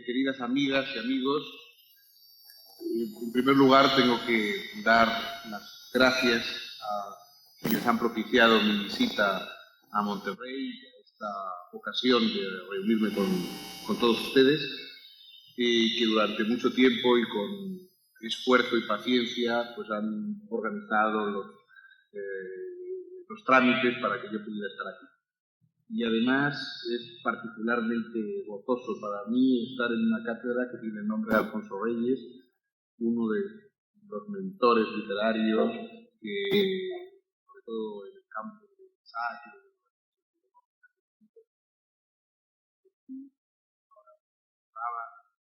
queridas amigas y amigos, en primer lugar tengo que dar las gracias a quienes han propiciado mi visita a Monterrey, a esta ocasión de reunirme con todos ustedes, que durante mucho tiempo y con esfuerzo y paciencia pues han organizado los trámites para que yo pudiera estar aquí. Y además es particularmente gozoso para mí estar en una cátedra que tiene el nombre de Alfonso Reyes, uno de los mentores literarios que, sobre todo en el campo del ensayo,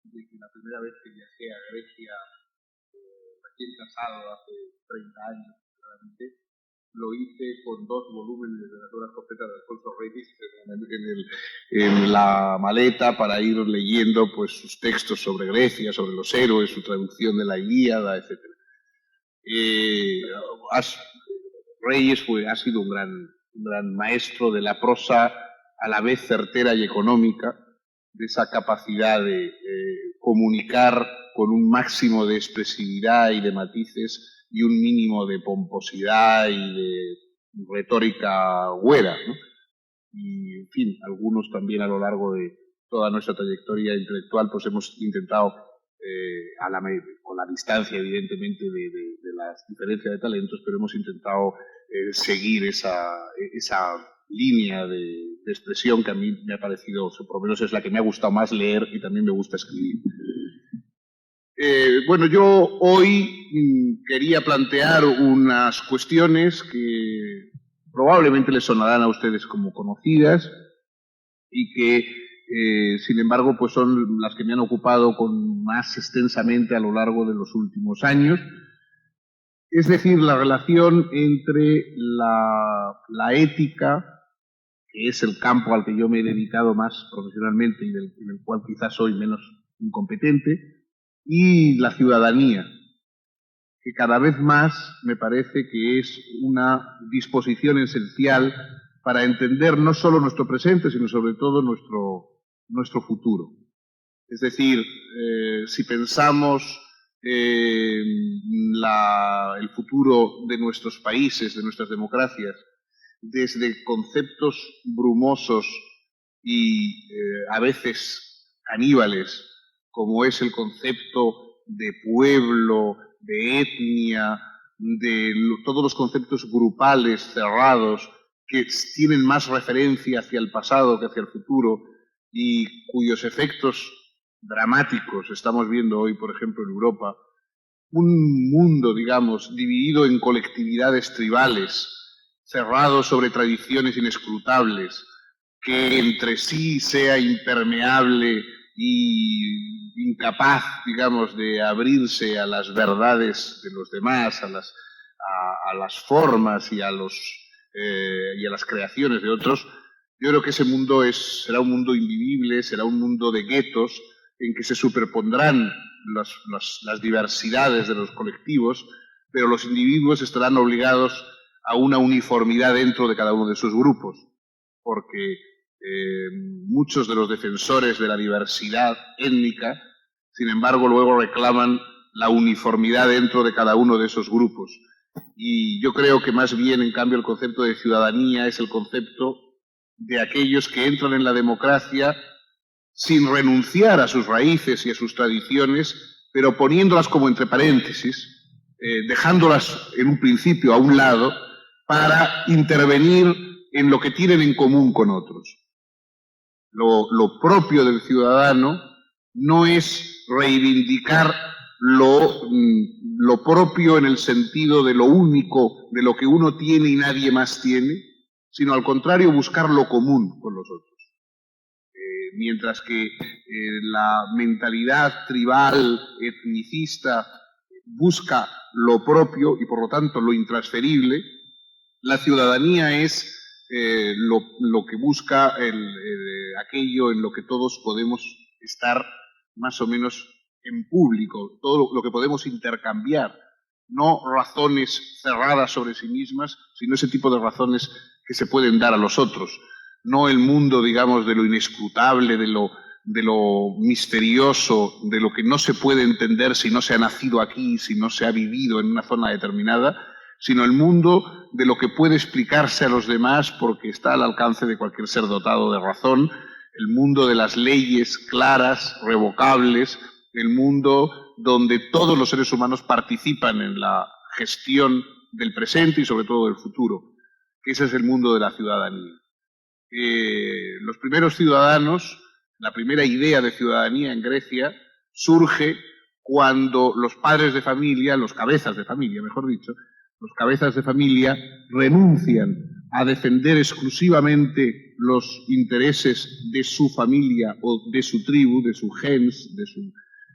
de que la primera vez que viajé a Grecia, recién casado hace 30 años, realmente, lo hice con 2 volúmenes de las obras completas de Alfonso Reyes en la maleta para ir leyendo pues, sus textos sobre Grecia, sobre los héroes, su traducción de la Ilíada, etc. Reyes ha sido un gran maestro de la prosa a la vez certera y económica, de esa capacidad de comunicar con un máximo de expresividad y de matices y un mínimo de pomposidad y de retórica güera, ¿no? Y, en fin, algunos también a lo largo de toda nuestra trayectoria intelectual pues hemos intentado, con la distancia evidentemente de las diferencias de talentos, pero hemos intentado seguir esa línea de expresión que a mí me ha parecido, por lo menos es la que me ha gustado más leer y también me gusta escribir. Bueno, yo hoy quería plantear unas cuestiones que probablemente les sonarán a ustedes como conocidas y que, sin embargo, pues son las que me han ocupado con más extensamente a lo largo de los últimos años. Es decir, la relación entre la ética, que es el campo al que yo me he dedicado más profesionalmente y en el cual quizás soy menos incompetente, y la ciudadanía, que cada vez más me parece que es una disposición esencial para entender no solo nuestro presente, sino sobre todo nuestro futuro. Es decir, si pensamos el futuro de nuestros países, de nuestras democracias, desde conceptos brumosos y a veces caníbales, como es el concepto de pueblo, de etnia, todos los conceptos grupales, cerrados, que tienen más referencia hacia el pasado que hacia el futuro y cuyos efectos dramáticos estamos viendo hoy, por ejemplo, en Europa. Un mundo, digamos, dividido en colectividades tribales, cerrado sobre tradiciones inescrutables, que entre sí sea impermeable y incapaz, digamos, de abrirse a las verdades de los demás, a las formas y a las creaciones de otros. Yo creo que ese mundo será un mundo invivible, será un mundo de guetos en que se superpondrán las diversidades de los colectivos, pero los individuos estarán obligados a una uniformidad dentro de cada uno de sus grupos, porque muchos de los defensores de la diversidad étnica, sin embargo, luego reclaman la uniformidad dentro de cada uno de esos grupos. Y yo creo que más bien, en cambio, el concepto de ciudadanía es el concepto de aquellos que entran en la democracia sin renunciar a sus raíces y a sus tradiciones, pero poniéndolas como entre paréntesis, dejándolas en un principio a un lado para intervenir en lo que tienen en común con otros. Lo propio del ciudadano no es reivindicar lo propio en el sentido de lo único, de lo que uno tiene y nadie más tiene, sino al contrario buscar lo común con los otros. Mientras que la mentalidad tribal, etnicista, busca lo propio y por lo tanto lo intransferible, la ciudadanía es lo que busca aquello en lo que todos podemos estar más o menos en público, todo lo que podemos intercambiar, no razones cerradas sobre sí mismas, sino ese tipo de razones que se pueden dar a los otros. No el mundo, digamos, de lo inescrutable, de de lo misterioso, de lo que no se puede entender si no se ha nacido aquí, si no se ha vivido en una zona determinada, sino el mundo de lo que puede explicarse a los demás porque está al alcance de cualquier ser dotado de razón, el mundo de las leyes claras, revocables, el mundo donde todos los seres humanos participan en la gestión del presente y sobre todo del futuro. Ese es el mundo de la ciudadanía. Los primeros ciudadanos, la primera idea de ciudadanía en Grecia surge cuando los padres de familia, los cabezas de familia, mejor dicho, los cabezas de familia renuncian a defender exclusivamente los intereses de su familia o de su tribu, de su gens,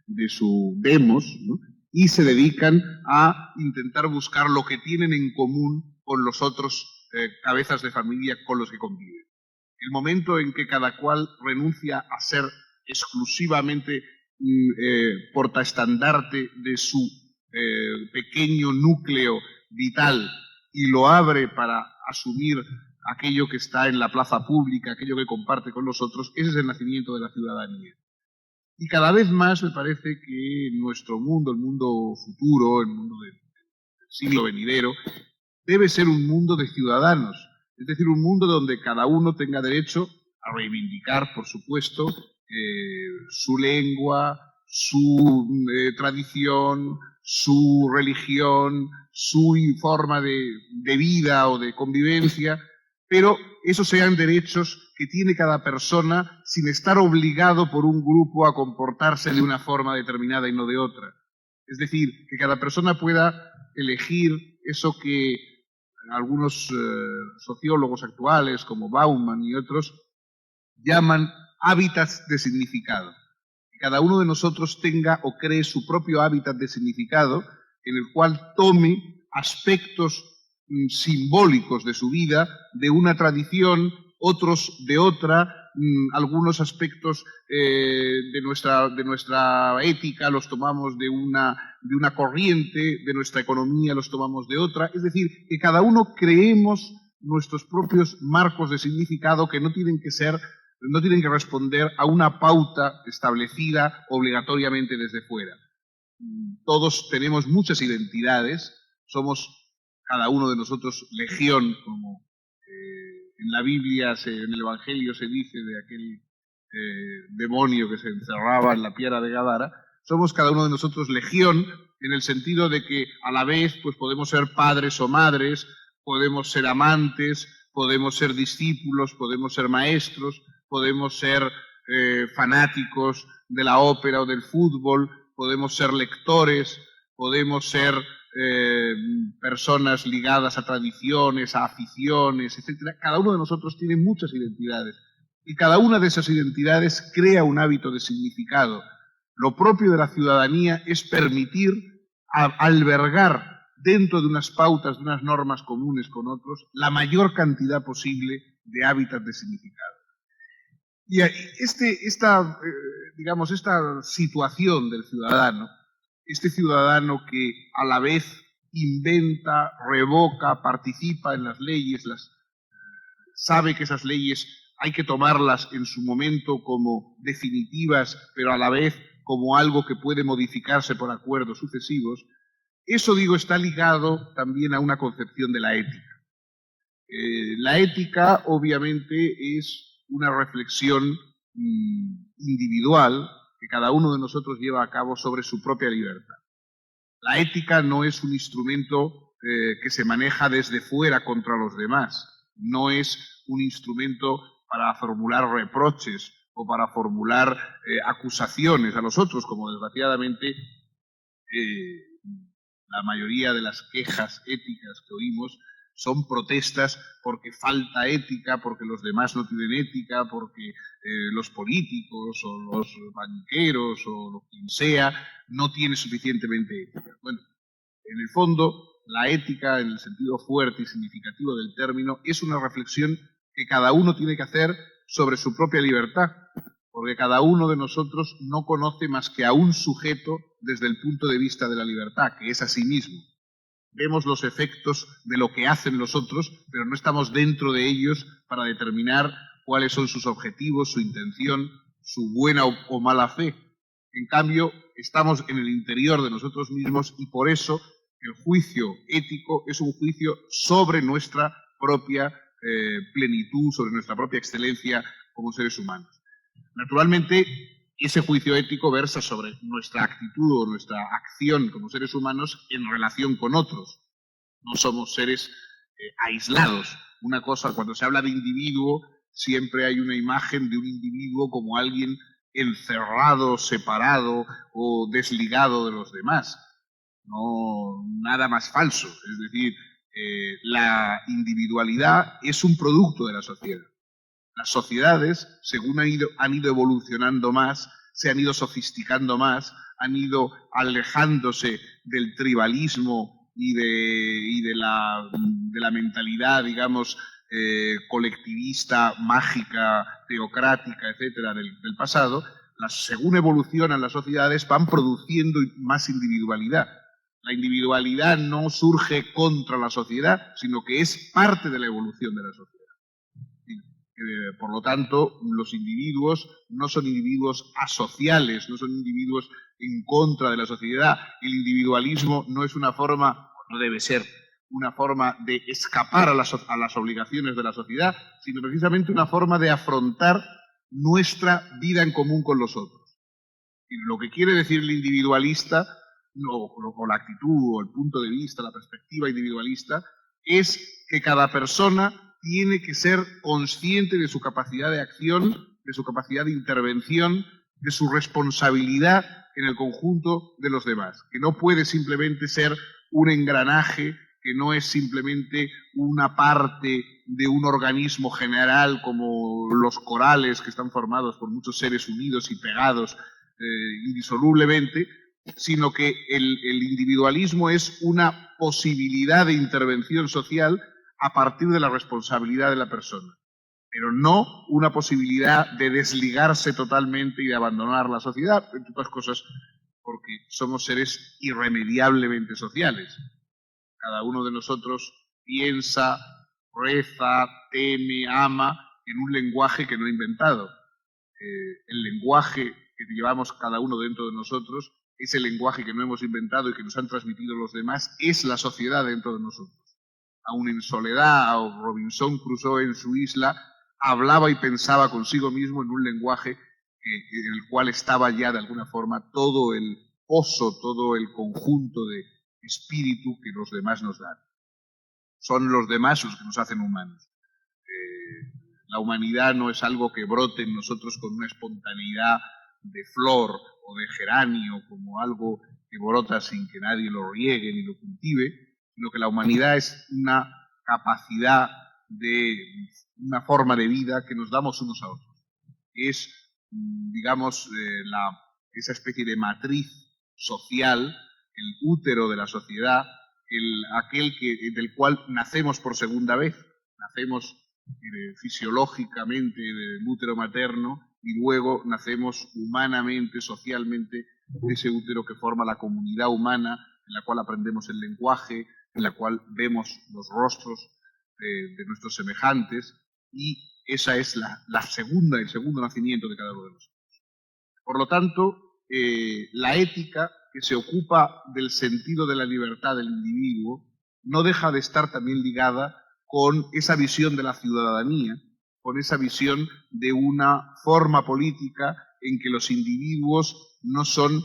de su demos, ¿no? Y se dedican a intentar buscar lo que tienen en común con los otros cabezas de familia con los que conviven. El momento en que cada cual renuncia a ser exclusivamente portaestandarte de su pequeño núcleo vital y lo abre para asumir aquello que está en la plaza pública, aquello que comparte con los otros, ese es el nacimiento de la ciudadanía. Y cada vez más me parece que nuestro mundo, el mundo futuro, el mundo del siglo venidero, debe ser un mundo de ciudadanos, es decir, un mundo donde cada uno tenga derecho a reivindicar, por supuesto, su lengua, su tradición, su religión, su forma de vida o de convivencia, pero esos sean derechos que tiene cada persona sin estar obligado por un grupo a comportarse de una forma determinada y no de otra. Es decir, que cada persona pueda elegir eso que algunos sociólogos actuales, como Bauman y otros, llaman hábitats de significado. Que cada uno de nosotros tenga o cree su propio hábitat de significado, en el cual tome aspectos simbólicos de su vida, de una tradición, otros de otra, algunos aspectos de nuestra ética los tomamos de una corriente, de nuestra economía los tomamos de otra, es decir, que cada uno creemos nuestros propios marcos de significado que no tienen que responder a una pauta establecida obligatoriamente desde fuera. Todos tenemos muchas identidades, somos cada uno de nosotros legión, como en la Biblia, en el Evangelio se dice de aquel demonio que se encerraba en la piedra de Gadara. Somos cada uno de nosotros legión en el sentido de que a la vez pues, podemos ser padres o madres, podemos ser amantes, podemos ser discípulos, podemos ser maestros, podemos ser fanáticos de la ópera o del fútbol, podemos ser lectores, podemos ser personas ligadas a tradiciones, a aficiones, etc. Cada uno de nosotros tiene muchas identidades y cada una de esas identidades crea un hábito de significado. Lo propio de la ciudadanía es permitir albergar dentro de unas pautas, de unas normas comunes con otros, la mayor cantidad posible de hábitats de significado. Y esta situación del ciudadano, este ciudadano que a la vez inventa, revoca, participa en las leyes, sabe que esas leyes hay que tomarlas en su momento como definitivas, pero a la vez como algo que puede modificarse por acuerdos sucesivos, eso, digo, está ligado también a una concepción de la ética. La ética, obviamente, es una reflexión individual que cada uno de nosotros lleva a cabo sobre su propia libertad. La ética no es un instrumento que se maneja desde fuera contra los demás, no es un instrumento para formular reproches o para formular acusaciones a los otros, como desgraciadamente la mayoría de las quejas éticas que oímos son protestas porque falta ética, porque los demás no tienen ética, porque los políticos o los banqueros o lo quien sea no tiene suficientemente ética. Bueno, en el fondo, la ética, en el sentido fuerte y significativo del término, es una reflexión que cada uno tiene que hacer sobre su propia libertad, porque cada uno de nosotros no conoce más que a un sujeto desde el punto de vista de la libertad, que es a sí mismo. Vemos los efectos de lo que hacen los otros, pero no estamos dentro de ellos para determinar cuáles son sus objetivos, su intención, su buena o mala fe. En cambio, estamos en el interior de nosotros mismos y por eso el juicio ético es un juicio sobre nuestra propia plenitud, sobre nuestra propia excelencia como seres humanos. Naturalmente, ese juicio ético versa sobre nuestra actitud o nuestra acción como seres humanos en relación con otros. No somos seres aislados. Una cosa, cuando se habla de individuo, siempre hay una imagen de un individuo como alguien encerrado, separado o desligado de los demás. No, nada más falso. Es decir, la individualidad es un producto de la sociedad. Las sociedades, según han ido evolucionando más, se han ido sofisticando más, han ido alejándose del tribalismo y de la mentalidad, digamos, colectivista, mágica, teocrática, etcétera, del pasado. Según evolucionan las sociedades, van produciendo más individualidad. La individualidad no surge contra la sociedad, sino que es parte de la evolución de la sociedad. Por lo tanto, los individuos no son individuos asociales, no son individuos en contra de la sociedad. El individualismo no es una forma, no debe ser, una forma de escapar a las obligaciones de la sociedad, sino precisamente una forma de afrontar nuestra vida en común con los otros. Y lo que quiere decir el individualista, o la actitud, o el punto de vista, la perspectiva individualista, es que cada persona tiene que ser consciente de su capacidad de acción, de su capacidad de intervención, de su responsabilidad en el conjunto de los demás, que no puede simplemente ser un engranaje, que no es simplemente una parte de un organismo general como los corales que están formados por muchos seres unidos y pegados indisolublemente, sino que el individualismo es una posibilidad de intervención social a partir de la responsabilidad de la persona, pero no una posibilidad de desligarse totalmente y de abandonar la sociedad, entre otras cosas porque somos seres irremediablemente sociales. Cada uno de nosotros piensa, reza, teme, ama en un lenguaje que no ha inventado. El lenguaje que llevamos cada uno dentro de nosotros, ese lenguaje que no hemos inventado y que nos han transmitido los demás, es la sociedad dentro de nosotros. Aún en soledad, o Robinson Crusoe en su isla, hablaba y pensaba consigo mismo en un lenguaje en el cual estaba ya de alguna forma todo el pozo, todo el conjunto de espíritu que los demás nos dan. Son los demás los que nos hacen humanos. La humanidad no es algo que brote en nosotros con una espontaneidad de flor o de geranio, como algo que brota sin que nadie lo riegue ni lo cultive, sino que la humanidad es una capacidad de una forma de vida que nos damos unos a otros. Es, digamos, esa especie de matriz social, el útero de la sociedad, aquel del cual nacemos por segunda vez, nacemos fisiológicamente del útero materno y luego nacemos humanamente, socialmente, de ese útero que forma la comunidad humana, en la cual aprendemos el lenguaje, en la cual vemos los rostros de nuestros semejantes, y esa es el segundo nacimiento de cada uno de nosotros. Por lo tanto, la ética que se ocupa del sentido de la libertad del individuo no deja de estar también ligada con esa visión de la ciudadanía, con esa visión de una forma política en que los individuos no son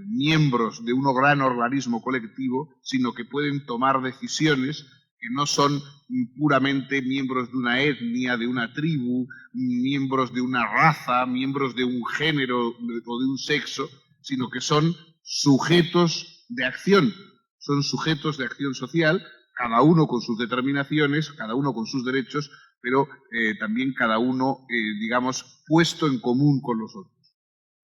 miembros de un gran organismo colectivo, sino que pueden tomar decisiones que no son puramente miembros de una etnia, de una tribu, miembros de una raza, miembros de un género o de un sexo, sino que son sujetos de acción, son sujetos de acción social, cada uno con sus determinaciones, cada uno con sus derechos, pero también cada uno, digamos, puesto en común con los otros.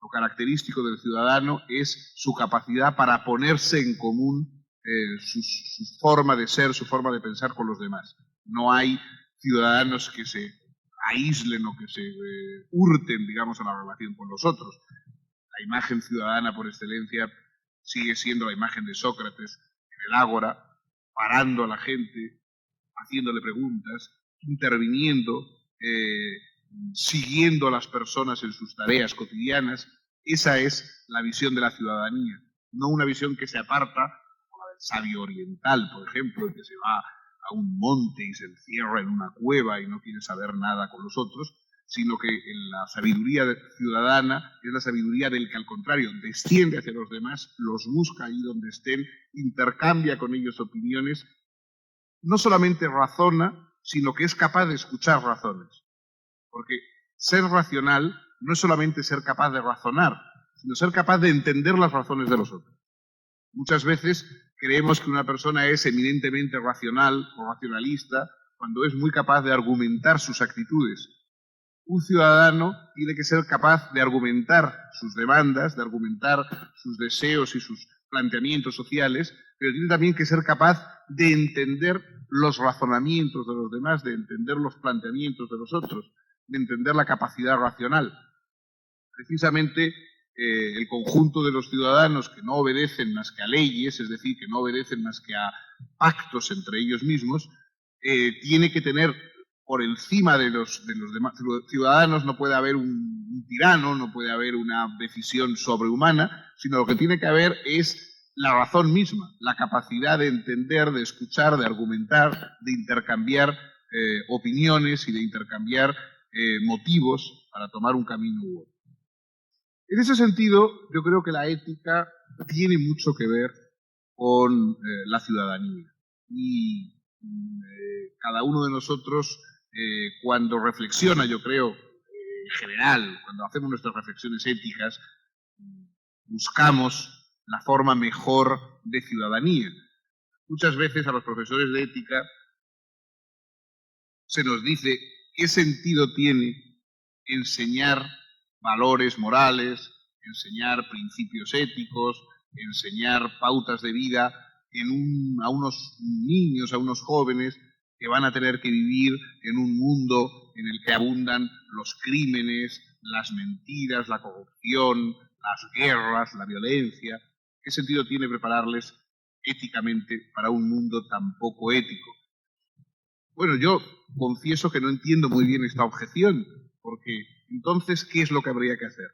Lo característico del ciudadano es su capacidad para ponerse en común su forma de ser, su forma de pensar con los demás. No hay ciudadanos que se aíslen o que se hurten, digamos, a la relación con los otros. La imagen ciudadana por excelencia sigue siendo la imagen de Sócrates en el Ágora, parando a la gente, haciéndole preguntas, interviniendo, siguiendo a las personas en sus tareas cotidianas. Esa es la visión de la ciudadanía, no una visión que se aparta, como la del sabio oriental, por ejemplo, que se va a un monte y se encierra en una cueva y no quiere saber nada con los otros, sino que la sabiduría ciudadana es la sabiduría del que, al contrario, desciende hacia los demás, los busca ahí donde estén, intercambia con ellos opiniones, no solamente razona, sino que es capaz de escuchar razones. Porque ser racional no es solamente ser capaz de razonar, sino ser capaz de entender las razones de los otros. Muchas veces creemos que una persona es eminentemente racional o racionalista cuando es muy capaz de argumentar sus actitudes. Un ciudadano tiene que ser capaz de argumentar sus demandas, de argumentar sus deseos y sus planteamientos sociales, pero tiene también que ser capaz de entender los razonamientos de los demás, de entender los planteamientos de los otros, de entender la capacidad racional. Precisamente el conjunto de los ciudadanos que no obedecen más que a leyes, es decir, que no obedecen más que a pactos entre ellos mismos, tiene que tener por encima de los demás ciudadanos, no puede haber un tirano, no puede haber una decisión sobrehumana, sino lo que tiene que haber es la razón misma, la capacidad de entender, de escuchar, de argumentar, de intercambiar opiniones y de intercambiar motivos para tomar un camino u otro. En ese sentido, yo creo que la ética tiene mucho que ver con la ciudadanía. Y cada uno de nosotros, cuando reflexiona, yo creo, en general, cuando hacemos nuestras reflexiones éticas, buscamos la forma mejor de ciudadanía. Muchas veces a los profesores de ética se nos dice qué sentido tiene enseñar valores morales, enseñar principios éticos, enseñar pautas de vida a unos niños, a unos jóvenes que van a tener que vivir en un mundo en el que abundan los crímenes, las mentiras, la corrupción, las guerras, la violencia. ¿Qué sentido tiene prepararles éticamente para un mundo tan poco ético? Bueno, yo confieso que no entiendo muy bien esta objeción, porque entonces, ¿qué es lo que habría que hacer?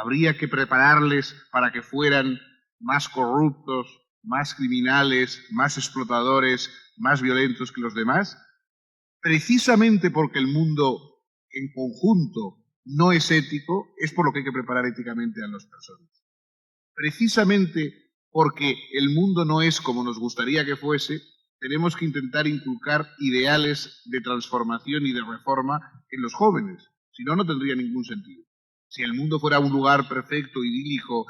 ¿Habría que prepararles para que fueran más corruptos, más criminales, más explotadores, más violentos que los demás? Precisamente porque el mundo en conjunto no es ético, es por lo que hay que preparar éticamente a las personas. Precisamente porque el mundo no es como nos gustaría que fuese, tenemos que intentar inculcar ideales de transformación y de reforma en los jóvenes. Si no, no tendría ningún sentido. Si el mundo fuera un lugar perfecto, idílico,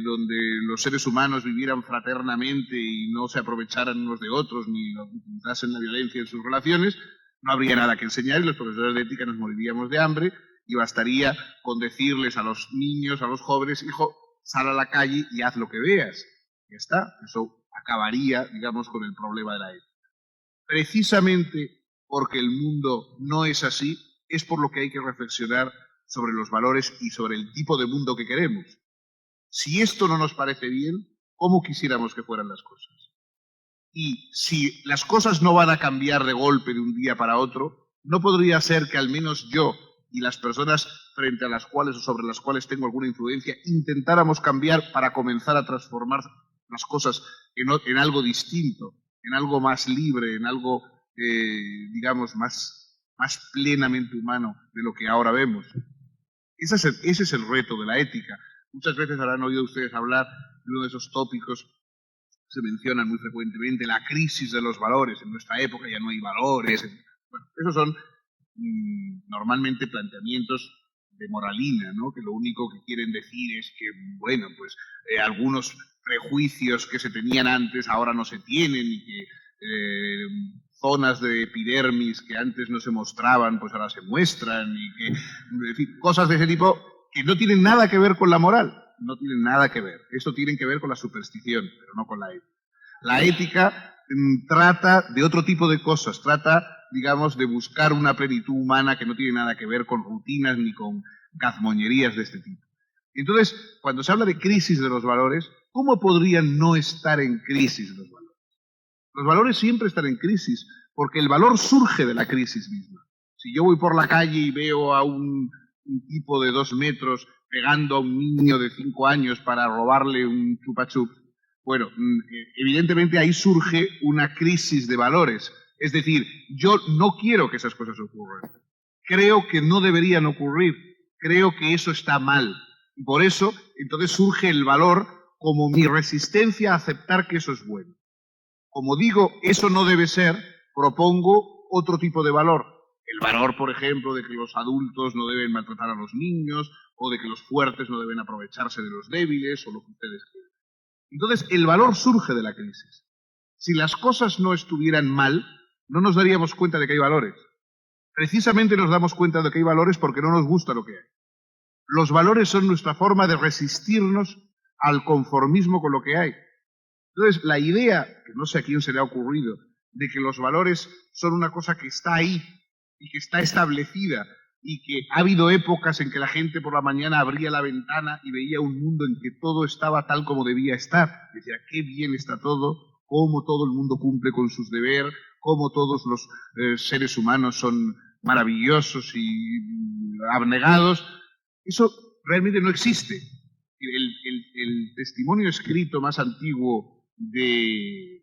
donde los seres humanos vivieran fraternamente y no se aprovecharan unos de otros ni utilizasen la violencia en sus relaciones, no habría nada que enseñar y los profesores de ética nos moriríamos de hambre y bastaría con decirles a los niños, a los jóvenes, hijo, sal a la calle y haz lo que veas. Ya está, eso acabaría, digamos, con el problema de la ética. Precisamente porque el mundo no es así, es por lo que hay que reflexionar sobre los valores y sobre el tipo de mundo que queremos. Si esto no nos parece bien, ¿cómo quisiéramos que fueran las cosas? Y si las cosas no van a cambiar de golpe de un día para otro, ¿no podría ser que al menos yo y las personas frente a las cuales o sobre las cuales tengo alguna influencia intentáramos cambiar para comenzar a transformar las cosas en algo distinto, en algo más libre, en algo, digamos, más plenamente humano de lo que ahora vemos? Ese es el reto de la ética. Muchas veces habrán oído ustedes hablar de uno de esos tópicos que se mencionan muy frecuentemente, la crisis de los valores. En nuestra época ya no hay valores. Bueno, esos son normalmente planteamientos de moralina, ¿no? Que lo único que quieren decir es que, bueno, pues algunos prejuicios que se tenían antes ahora no se tienen y que zonas de epidermis que antes no se mostraban, pues ahora se muestran y que, en fin, cosas de ese tipo que no tienen nada que ver con la moral, no tienen nada que ver. Eso tiene que ver con la superstición, pero no con la ética. La ética trata de otro tipo de cosas, trata, digamos, de buscar una plenitud humana que no tiene nada que ver con rutinas ni con gazmoñerías de este tipo. Entonces, cuando se habla de crisis de los valores, ¿cómo podrían no estar en crisis los valores? Los valores siempre están en crisis, porque el valor surge de la crisis misma. Si yo voy por la calle y veo a un tipo de 2 metros pegando a un niño de 5 años para robarle un chupa chups, bueno, evidentemente ahí surge una crisis de valores. Es decir, yo no quiero que esas cosas ocurran. Creo que no deberían ocurrir. Creo que eso está mal. Y por eso, entonces surge el valor como mi resistencia a aceptar que eso es bueno. Como digo, eso no debe ser, propongo otro tipo de valor. El valor, por ejemplo, de que los adultos no deben maltratar a los niños, o de que los fuertes no deben aprovecharse de los débiles, o lo que ustedes quieran. Entonces, el valor surge de la crisis. Si las cosas no estuvieran mal, no nos daríamos cuenta de que hay valores. Precisamente nos damos cuenta de que hay valores porque no nos gusta lo que hay. Los valores son nuestra forma de resistirnos al conformismo con lo que hay. Entonces, la idea, que no sé a quién se le ha ocurrido, de que los valores son una cosa que está ahí y que está establecida y que ha habido épocas en que la gente por la mañana abría la ventana y veía un mundo en que todo estaba tal como debía estar. Decía, qué bien está todo, cómo todo el mundo cumple con sus deberes, cómo todos los seres humanos son maravillosos y abnegados. Eso realmente no existe. El testimonio escrito más antiguo de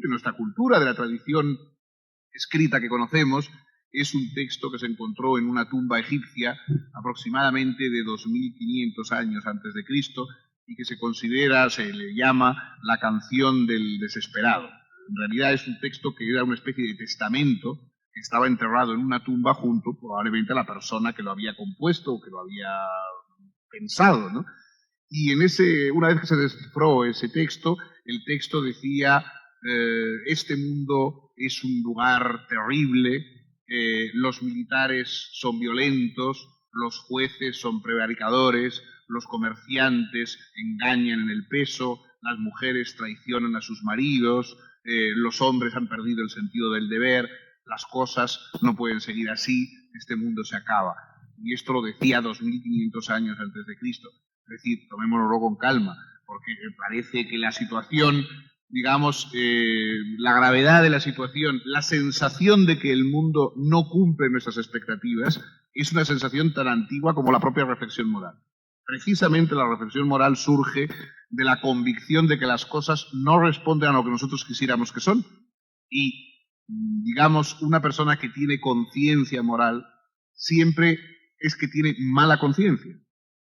nuestra cultura, de la tradición escrita que conocemos, es un texto que se encontró en una tumba egipcia aproximadamente de 2500 años antes de Cristo y que se considera, se le llama la canción del desesperado. En realidad es un texto que era una especie de testamento que estaba enterrado en una tumba junto probablemente a la persona que lo había compuesto o que lo había pensado, ¿no? Y una vez que se descifró ese texto, el texto decía, este mundo es un lugar terrible, los militares son violentos, los jueces son prevaricadores, los comerciantes engañan en el peso, las mujeres traicionan a sus maridos, los hombres han perdido el sentido del deber, las cosas no pueden seguir así, este mundo se acaba. Y esto lo decía 2500 años antes de Cristo. Es decir, tomémoslo con calma, porque parece que la situación, digamos, la gravedad de la situación, la sensación de que el mundo no cumple nuestras expectativas, es una sensación tan antigua como la propia reflexión moral. Precisamente la reflexión moral surge de la convicción de que las cosas no responden a lo que nosotros quisiéramos que son. Y, digamos, una persona que tiene conciencia moral siempre es que tiene mala conciencia.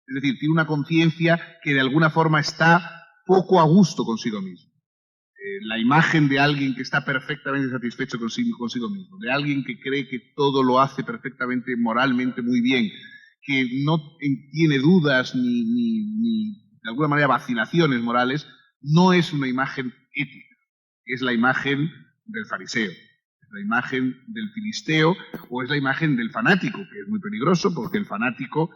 Es decir, tiene una conciencia que de alguna forma está poco a gusto consigo mismo. La imagen de alguien que está perfectamente satisfecho consigo mismo, de alguien que cree que todo lo hace perfectamente moralmente muy bien, que no tiene dudas ni de alguna manera vacilaciones morales, no es una imagen ética, es la imagen del fariseo, es la imagen del filisteo o es la imagen del fanático, que es muy peligroso porque el fanático,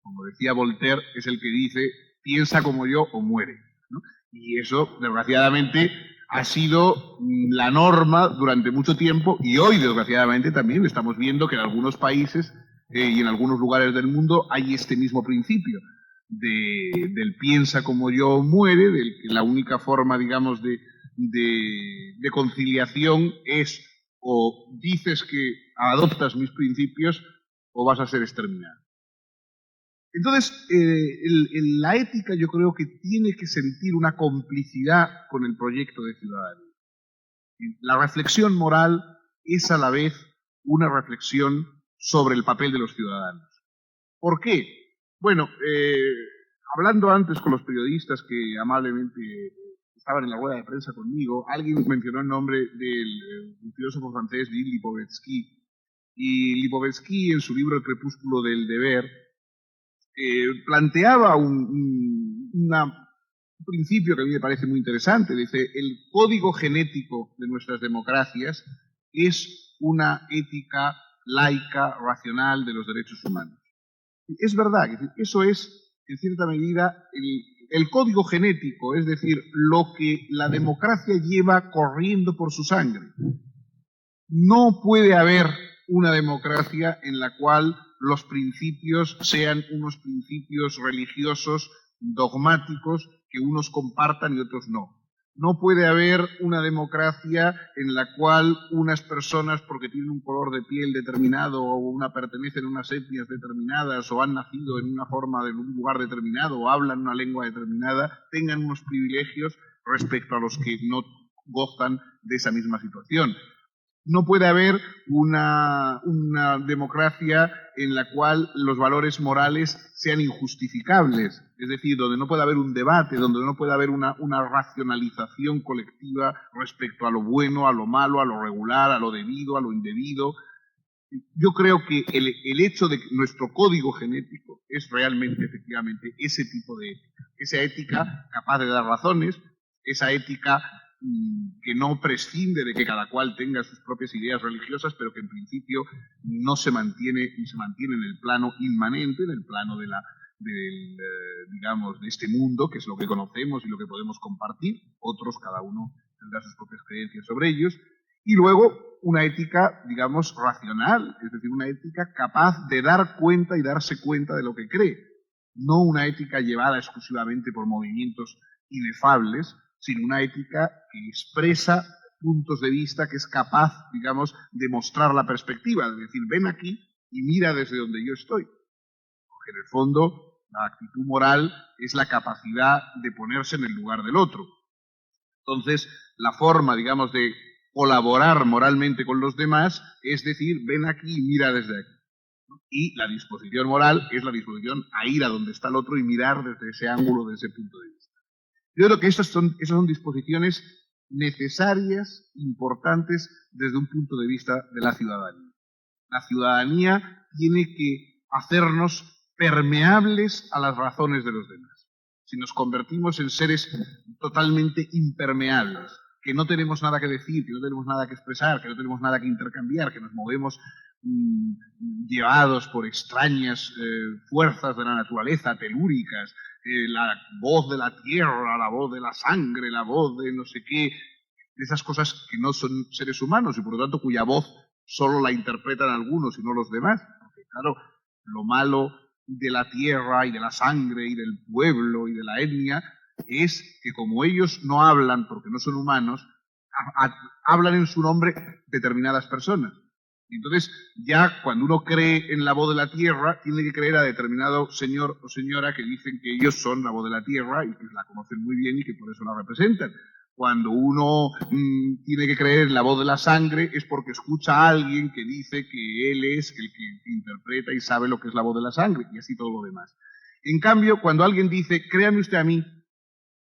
como decía Voltaire, es el que dice, piensa como yo o muere, ¿no? Y eso, desgraciadamente, ha sido la norma durante mucho tiempo y hoy, desgraciadamente, también estamos viendo que en algunos países y en algunos lugares del mundo hay este mismo principio del piensa como yo o muere, del que la única forma, digamos, de conciliación es o dices que adoptas mis principios o vas a ser exterminado. Entonces, la ética yo creo que tiene que sentir una complicidad con el proyecto de ciudadanía. La reflexión moral es a la vez una reflexión sobre el papel de los ciudadanos. ¿Por qué? Bueno, hablando antes con los periodistas que amablemente estaban en la rueda de prensa conmigo, alguien mencionó el nombre del filósofo francés Gilles Lipovetsky. Y Lipovetsky, en su libro El crepúsculo del deber, planteaba un principio que a mí me parece muy interesante. Dice, el código genético de nuestras democracias es una ética laica, racional de los derechos humanos. Es verdad, eso es, en cierta medida, el código genético, es decir, lo que la democracia lleva corriendo por su sangre. No puede haber una democracia en la cual los principios sean unos principios religiosos dogmáticos que unos compartan y otros no. No puede haber una democracia en la cual unas personas, porque tienen un color de piel determinado o pertenecen a unas etnias determinadas o han nacido en una forma de un lugar determinado o hablan una lengua determinada, tengan unos privilegios respecto a los que no gozan de esa misma situación. No puede haber una democracia en la cual los valores morales sean injustificables, es decir, donde no puede haber un debate, donde no puede haber una racionalización colectiva respecto a lo bueno, a lo malo, a lo regular, a lo debido, a lo indebido. Yo creo que el hecho de que nuestro código genético es realmente, efectivamente, ese tipo de ética, esa ética capaz de dar razones, esa ética que no prescinde de que cada cual tenga sus propias ideas religiosas, pero que en principio no se mantiene en el plano inmanente, en el plano digamos, de este mundo, que es lo que conocemos y lo que podemos compartir. Otros, cada uno tendrá sus propias creencias sobre ellos. Y luego una ética, digamos, racional, es decir, una ética capaz de dar cuenta y darse cuenta de lo que cree. No una ética llevada exclusivamente por movimientos inefables, sino una ética que expresa puntos de vista, que es capaz, digamos, de mostrar la perspectiva, de decir, ven aquí y mira desde donde yo estoy. Porque en el fondo, la actitud moral es la capacidad de ponerse en el lugar del otro. Entonces, la forma, digamos, de colaborar moralmente con los demás es decir, ven aquí y mira desde aquí. Y la disposición moral es la disposición a ir a donde está el otro y mirar desde ese ángulo, desde ese punto de vista. Yo creo que esas son disposiciones necesarias, importantes, desde un punto de vista de la ciudadanía. La ciudadanía tiene que hacernos permeables a las razones de los demás. Si nos convertimos en seres totalmente impermeables, que no tenemos nada que decir, que no tenemos nada que expresar, que no tenemos nada que intercambiar, que nos movemos llevados por extrañas fuerzas de la naturaleza, telúricas, la voz de la tierra, la voz de la sangre, la voz de no sé qué, de esas cosas que no son seres humanos y por lo tanto cuya voz solo la interpretan algunos y no los demás. Porque claro, lo malo de la tierra y de la sangre y del pueblo y de la etnia es que como ellos no hablan porque no son humanos, hablan en su nombre determinadas personas. Entonces, ya cuando uno cree en la voz de la tierra, tiene que creer a determinado señor o señora que dicen que ellos son la voz de la tierra y que la conocen muy bien y que por eso la representan. Cuando uno tiene que creer en la voz de la sangre es porque escucha a alguien que dice que él es el que interpreta y sabe lo que es la voz de la sangre y así todo lo demás. En cambio, cuando alguien dice, créame usted a mí,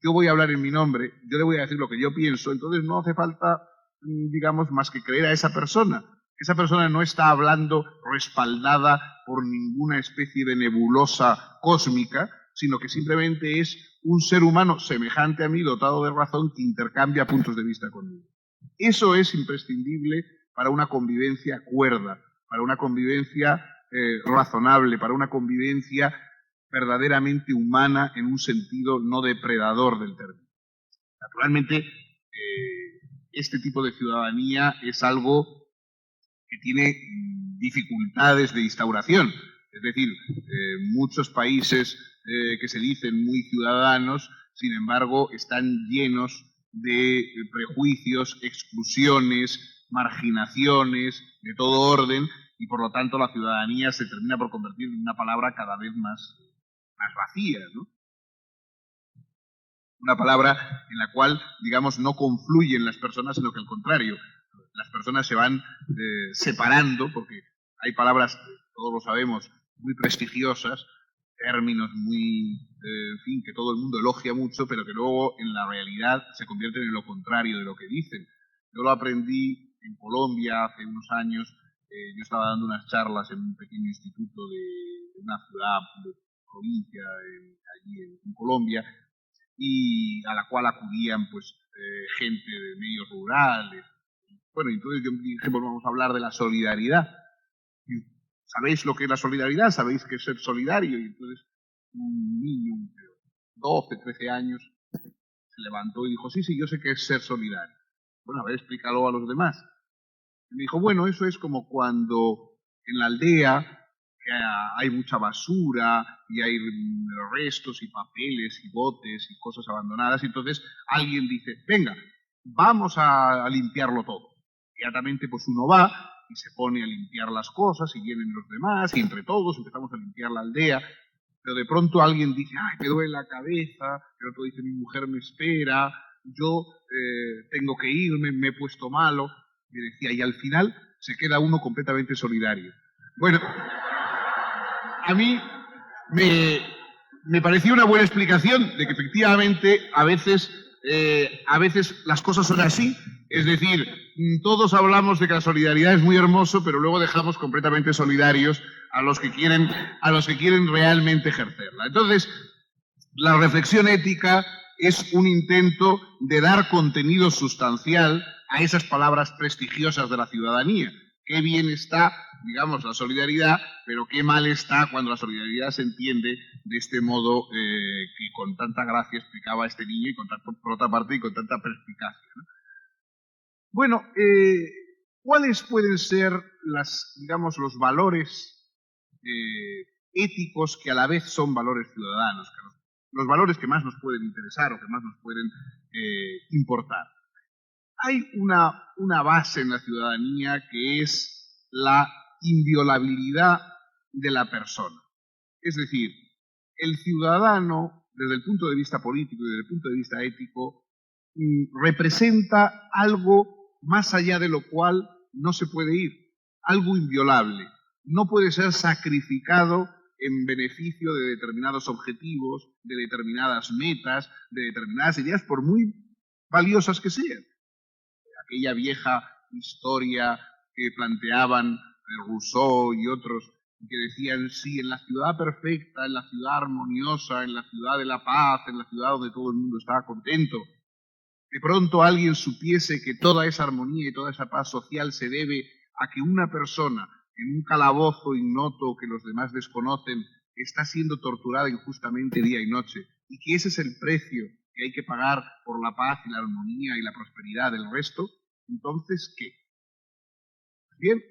yo voy a hablar en mi nombre, yo le voy a decir lo que yo pienso, entonces no hace falta, digamos, más que creer a esa persona. Esa persona no está hablando respaldada por ninguna especie de nebulosa cósmica, sino que simplemente es un ser humano semejante a mí, dotado de razón, que intercambia puntos de vista conmigo. Eso es imprescindible para una convivencia cuerda, para una convivencia razonable, para una convivencia verdaderamente humana en un sentido no depredador del término. Naturalmente, este tipo de ciudadanía es algo que tiene dificultades de instauración. Es decir, muchos países que se dicen muy ciudadanos, sin embargo, están llenos de prejuicios, exclusiones, marginaciones de todo orden y por lo tanto la ciudadanía se termina por convertir en una palabra cada vez más vacía, ¿no? Una palabra en la cual, digamos, no confluyen las personas, sino que al contrario, las personas se van separando, porque hay palabras, todos lo sabemos, muy prestigiosas, términos muy, en fin, que todo el mundo elogia mucho, pero que luego en la realidad se convierten en lo contrario de lo que dicen. Yo lo aprendí en Colombia hace unos años, yo estaba dando unas charlas en un pequeño instituto de una ciudad, de provincia, allí en Colombia, y a la cual acudían pues gente de medios rurales. Bueno, entonces yo dije, pues vamos a hablar de la solidaridad. ¿Sabéis lo que es la solidaridad? ¿Sabéis qué es ser solidario? Y entonces un niño, de 12, 13 años, se levantó y dijo, sí, sí, yo sé qué es ser solidario. Bueno, a ver, explícalo a los demás. Y me dijo, bueno, eso es como cuando en la aldea que hay mucha basura y hay restos y papeles y botes y cosas abandonadas. Y entonces alguien dice, venga, vamos a limpiarlo todo. Inmediatamente pues uno va y se pone a limpiar las cosas y vienen los demás y entre todos empezamos a limpiar la aldea. Pero de pronto alguien dice, ay, me duele la cabeza, el otro dice, mi mujer me espera, yo tengo que irme, me he puesto malo. Y decía, y al final se queda uno completamente solidario. Bueno, a mí me pareció una buena explicación de que efectivamente a veces las cosas son así. Es decir, todos hablamos de que la solidaridad es muy hermoso, pero luego dejamos completamente solidarios a los que quieren realmente ejercerla. Entonces, la reflexión ética es un intento de dar contenido sustancial a esas palabras prestigiosas de la ciudadanía. Qué bien está, digamos, la solidaridad, pero qué mal está cuando la solidaridad se entiende de este modo que con tanta gracia explicaba este niño y por otra parte y con tanta perspicacia, ¿no? Bueno, ¿cuáles pueden ser los valores éticos que a la vez son valores ciudadanos? Los valores que más nos pueden interesar o que más nos pueden importar. Hay una base en la ciudadanía que es la inviolabilidad de la persona. Es decir, el ciudadano, desde el punto de vista político y desde el punto de vista ético, representa algo más allá de lo cual no se puede ir, algo inviolable. No puede ser sacrificado en beneficio de determinados objetivos, de determinadas metas, de determinadas ideas, por muy valiosas que sean. Aquella vieja historia que planteaban Rousseau y otros, que decían, sí, en la ciudad perfecta, en la ciudad armoniosa, en la ciudad de la paz, en la ciudad donde todo el mundo estaba contento, de pronto alguien supiese que toda esa armonía y toda esa paz social se debe a que una persona en un calabozo ignoto que los demás desconocen está siendo torturada injustamente día y noche, y que ese es el precio que hay que pagar por la paz y la armonía y la prosperidad del resto, entonces, ¿qué? Bien,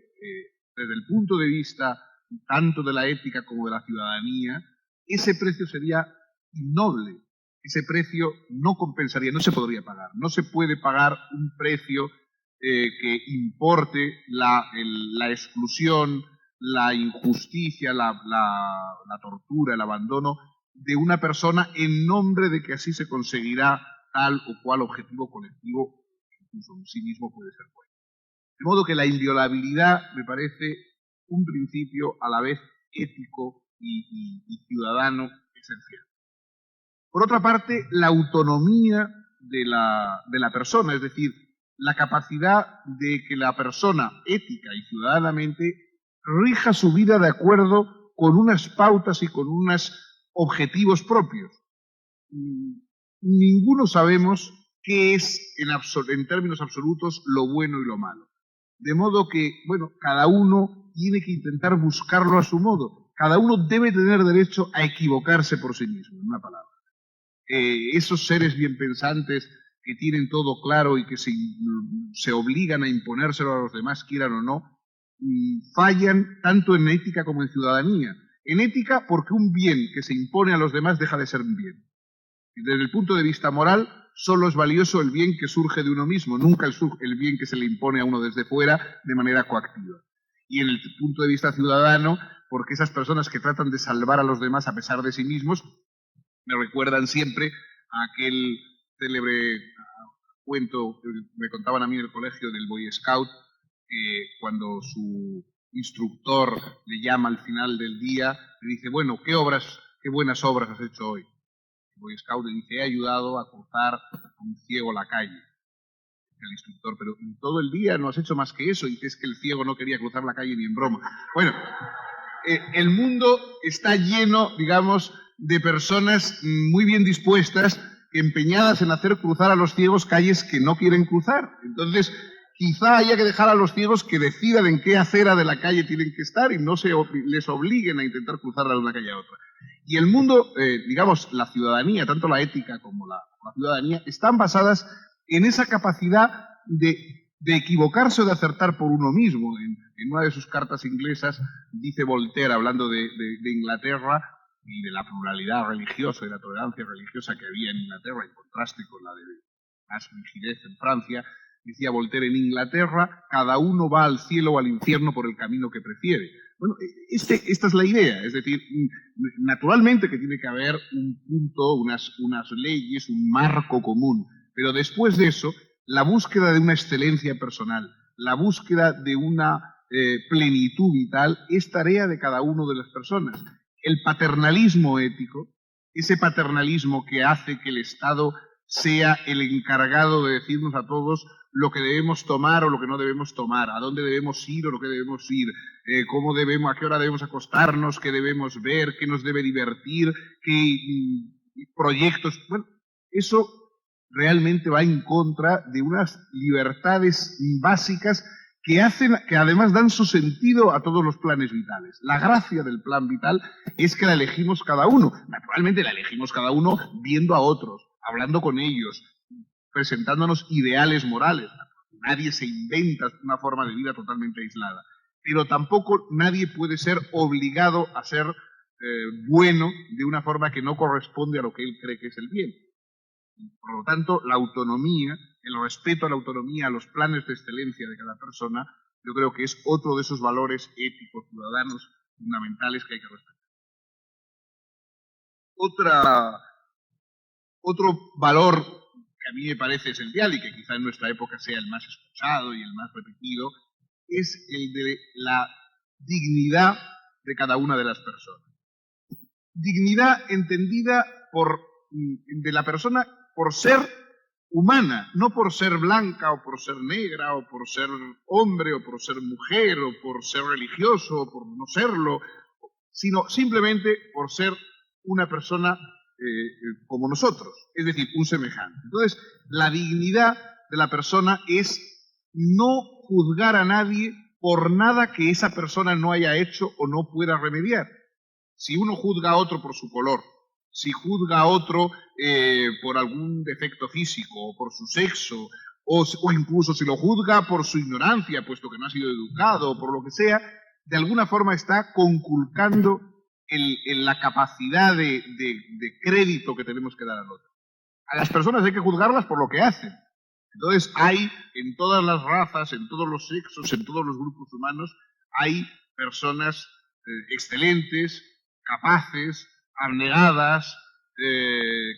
desde el punto de vista tanto de la ética como de la ciudadanía, ese precio sería innoble. Ese precio no compensaría, no se podría pagar. No se puede pagar un precio que importe la exclusión, la injusticia, la tortura, el abandono de una persona en nombre de que así se conseguirá tal o cual objetivo colectivo que incluso en sí mismo puede ser bueno. De modo que la inviolabilidad me parece un principio a la vez ético y ciudadano esencial. Por otra parte, la autonomía de la persona, es decir, la capacidad de que la persona ética y ciudadanamente rija su vida de acuerdo con unas pautas y con unos objetivos propios. Ninguno sabemos qué es, en términos absolutos, lo bueno y lo malo. De modo que, bueno, cada uno tiene que intentar buscarlo a su modo. Cada uno debe tener derecho a equivocarse por sí mismo, en una palabra. Esos seres bien pensantes que tienen todo claro y que se obligan a imponérselo a los demás, quieran o no, fallan tanto en ética como en ciudadanía. En ética porque un bien que se impone a los demás deja de ser un bien. Y desde el punto de vista moral, solo es valioso el bien que surge de uno mismo, nunca el bien que se le impone a uno desde fuera de manera coactiva. Y en el punto de vista ciudadano, porque esas personas que tratan de salvar a los demás a pesar de sí mismos, me recuerdan siempre a aquel célebre cuento que me contaban a mí en el colegio del Boy Scout, que cuando su instructor le llama al final del día, le dice, bueno, qué buenas obras has hecho hoy. El Boy Scout le dice, he ayudado a cruzar a un ciego la calle. El instructor, pero en todo el día no has hecho más que eso, y dice, es que el ciego no quería cruzar la calle ni en broma. Bueno, el mundo está lleno, digamos, de personas muy bien dispuestas, empeñadas en hacer cruzar a los ciegos calles que no quieren cruzar. Entonces, quizá haya que dejar a los ciegos que decidan en qué acera de la calle tienen que estar y no les obliguen a intentar cruzarla de una calle a otra. Y el mundo, digamos, la ciudadanía, tanto la ética como la ciudadanía, están basadas en esa capacidad de de equivocarse o de acertar por uno mismo. En una de sus cartas inglesas dice Voltaire, hablando de Inglaterra y de la pluralidad religiosa y la tolerancia religiosa que había en Inglaterra, en contraste con la de más rigidez en Francia, decía Voltaire: en Inglaterra cada uno va al cielo o al infierno por el camino que prefiere. Bueno, esta es la idea, es decir, naturalmente que tiene que haber un punto, unas leyes, un marco común, pero después de eso, la búsqueda de una excelencia personal, la búsqueda de una plenitud vital es tarea de cada uno de las personas. El paternalismo ético, ese paternalismo que hace que el Estado sea el encargado de decirnos a todos lo que debemos tomar o lo que no debemos tomar, a dónde debemos ir o lo que debemos ir, cómo debemos, a qué hora debemos acostarnos, qué debemos ver, qué nos debe divertir, qué proyectos. Bueno, eso realmente va en contra de unas libertades básicas que además dan su sentido a todos los planes vitales. La gracia del plan vital es que la elegimos cada uno. Naturalmente la elegimos cada uno viendo a otros, hablando con ellos, presentándonos ideales morales. Nadie se inventa una forma de vida totalmente aislada. Pero tampoco nadie puede ser obligado a ser bueno de una forma que no corresponde a lo que él cree que es el bien. Por lo tanto, la autonomía, el respeto a la autonomía, a los planes de excelencia de cada persona, yo creo que es otro de esos valores éticos ciudadanos fundamentales que hay que respetar. Otro valor que a mí me parece esencial y que quizá en nuestra época sea el más escuchado y el más repetido, es el de la dignidad de cada una de las personas. Dignidad entendida de la persona por ser humana, no por ser blanca o por ser negra o por ser hombre o por ser mujer o por ser religioso o por no serlo, sino simplemente por ser una persona como nosotros, es decir, un semejante. Entonces, la dignidad de la persona es no juzgar a nadie por nada que esa persona no haya hecho o no pueda remediar. Si uno juzga a otro por su color, si juzga a otro por algún defecto físico o por su sexo, o incluso si lo juzga por su ignorancia, puesto que no ha sido educado o por lo que sea, de alguna forma está conculcando la capacidad de crédito que tenemos que dar al otro. A las personas hay que juzgarlas por lo que hacen. Entonces hay en todas las razas, en todos los sexos, en todos los grupos humanos, hay personas excelentes, capaces, abnegadas,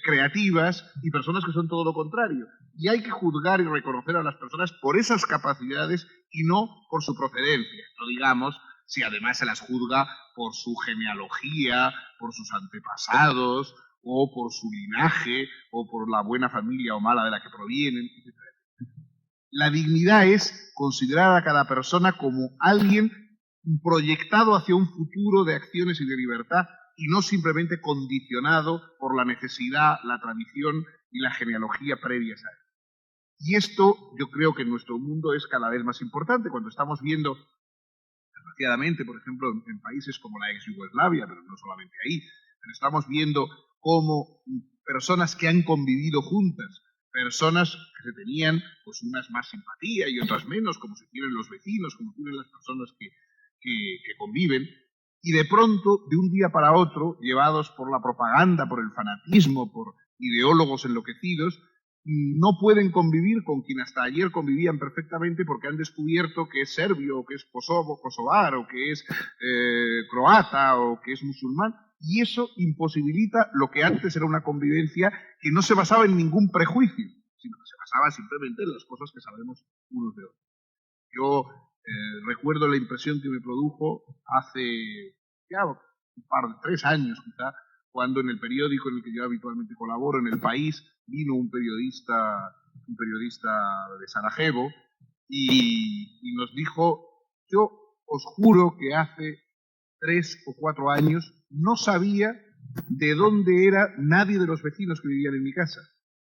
creativas y personas que son todo lo contrario. Y hay que juzgar y reconocer a las personas por esas capacidades y no por su procedencia. No digamos si además se las juzga por su genealogía, por sus antepasados, o por su linaje, o por la buena familia o mala de la que provienen, etc. La dignidad es considerar a cada persona como alguien proyectado hacia un futuro de acciones y de libertad y no simplemente condicionado por la necesidad, la tradición y la genealogía previas a él. Y esto yo creo que en nuestro mundo es cada vez más importante cuando estamos viendo, desgraciadamente, por ejemplo, en países como la ex Yugoslavia, pero no solamente ahí, pero estamos viendo cómo personas que han convivido juntas, personas que se tenían pues unas más simpatía y otras menos, como se tienen los vecinos, como tienen las personas que conviven, y de pronto, de un día para otro, llevados por la propaganda, por el fanatismo, por ideólogos enloquecidos, no pueden convivir con quien hasta ayer convivían perfectamente porque han descubierto que es serbio, o que es kosovar, o que es croata, o que es musulmán, y eso imposibilita lo que antes era una convivencia que no se basaba en ningún prejuicio, sino que se basaba simplemente en las cosas que sabemos unos de otros. Yo recuerdo la impresión que me produjo hace ya un par de 3 años quizá, cuando en el periódico en el que yo habitualmente colaboro, en El País, vino un periodista de Sarajevo y nos dijo: yo os juro que hace 3 o 4 años no sabía de dónde era nadie de los vecinos que vivían en mi casa.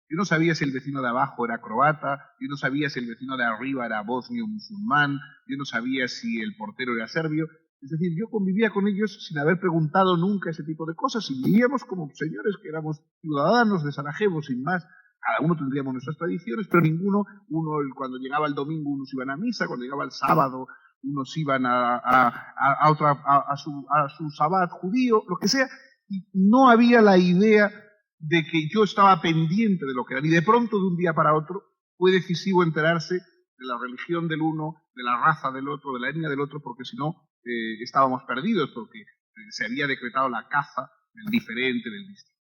Yo no sabía si el vecino de abajo era croata, yo no sabía si el vecino de arriba era bosnio musulmán, yo no sabía si el portero era serbio. Es decir, yo convivía con ellos sin haber preguntado nunca ese tipo de cosas y vivíamos como señores que éramos ciudadanos de Sarajevo, sin más. cada uno tendríamos nuestras tradiciones, pero cuando llegaba el domingo unos iban a misa, cuando llegaba el sábado unos iban a su sabbat judío, lo que sea, y no había la idea de que yo estaba pendiente de lo que era, y de pronto de un día para otro fue decisivo enterarse de la religión del uno, de la raza del otro, de la etnia del otro, porque si no estábamos perdidos, porque se había decretado la caza del diferente, del distinto.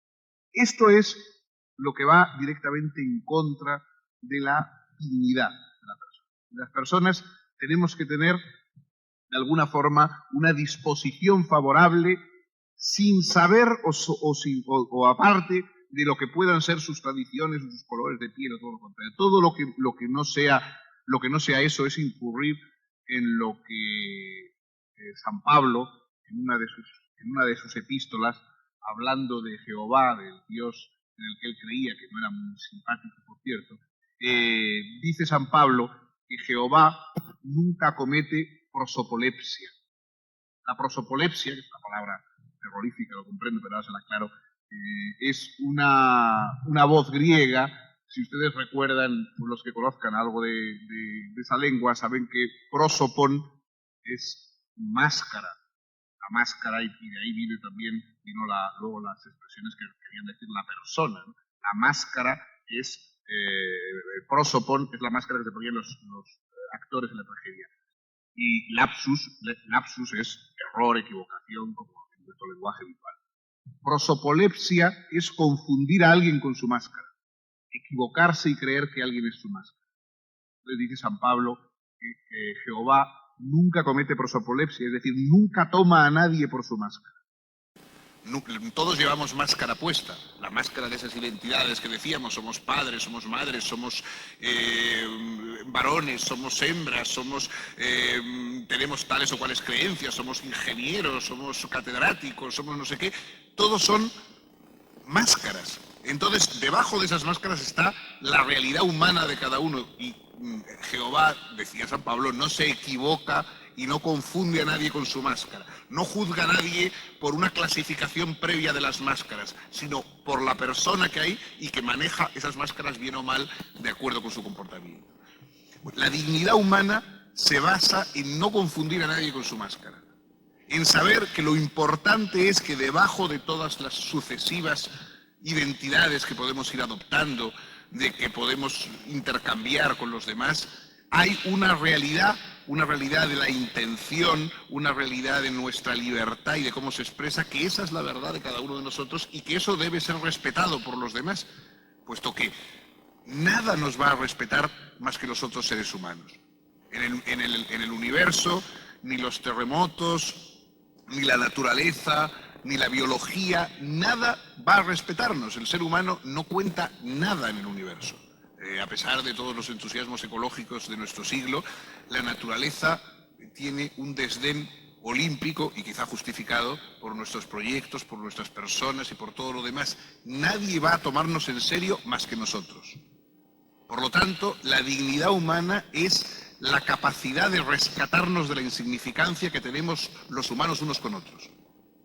Esto es lo que va directamente en contra de la dignidad de la persona. Las personas tenemos que tener, de alguna forma, una disposición favorable sin saber o aparte de lo que puedan ser sus tradiciones o sus colores de piel o todo lo contrario. Todo lo que no sea eso es incurrir en lo que San Pablo, en una de sus epístolas, hablando de Jehová, del Dios en el que él creía, que no era muy simpático, por cierto, dice San Pablo que Jehová nunca comete prosopolepsia. La prosopolepsia, que es una palabra terrorífica, lo comprendo, pero ahora se la aclaro, es una voz griega. Si ustedes recuerdan, los que conozcan algo de esa lengua, saben que prosopon es máscara. La máscara, y de ahí vino luego las expresiones que querían decir la persona, ¿no? La máscara es, prosopon es la máscara que se ponían los actores en la tragedia. Y lapsus es error, equivocación, como en nuestro lenguaje habitual. Prosopolepsia es confundir a alguien con su máscara, equivocarse y creer que alguien es su máscara. Entonces dice San Pablo que Jehová nunca comete prosopolepsia, es decir, nunca toma a nadie por su máscara. Todos llevamos máscara puesta, la máscara de esas identidades que decíamos, somos padres, somos madres, somos varones, somos hembras, tenemos tales o cuales creencias, somos ingenieros, somos catedráticos, somos no sé qué, todos son máscaras. Entonces, debajo de esas máscaras está la realidad humana de cada uno, y Jehová, decía San Pablo, no se equivoca y no confunde a nadie con su máscara. No juzga a nadie por una clasificación previa de las máscaras, sino por la persona que hay y que maneja esas máscaras bien o mal de acuerdo con su comportamiento. La dignidad humana se basa en no confundir a nadie con su máscara, en saber que lo importante es que debajo de todas las sucesivas identidades que podemos ir adoptando, de que podemos intercambiar con los demás, hay una realidad de la intención, una realidad de nuestra libertad y de cómo se expresa, que esa es la verdad de cada uno de nosotros y que eso debe ser respetado por los demás, puesto que nada nos va a respetar más que los otros seres humanos. En el universo, ni los terremotos, ni la naturaleza, ni la biología, nada va a respetarnos. El ser humano no cuenta nada en el universo. A pesar de todos los entusiasmos ecológicos de nuestro siglo, la naturaleza tiene un desdén olímpico y quizá justificado por nuestros proyectos, por nuestras personas y por todo lo demás. Nadie va a tomarnos en serio más que nosotros. Por lo tanto, la dignidad humana es la capacidad de rescatarnos de la insignificancia que tenemos los humanos unos con otros.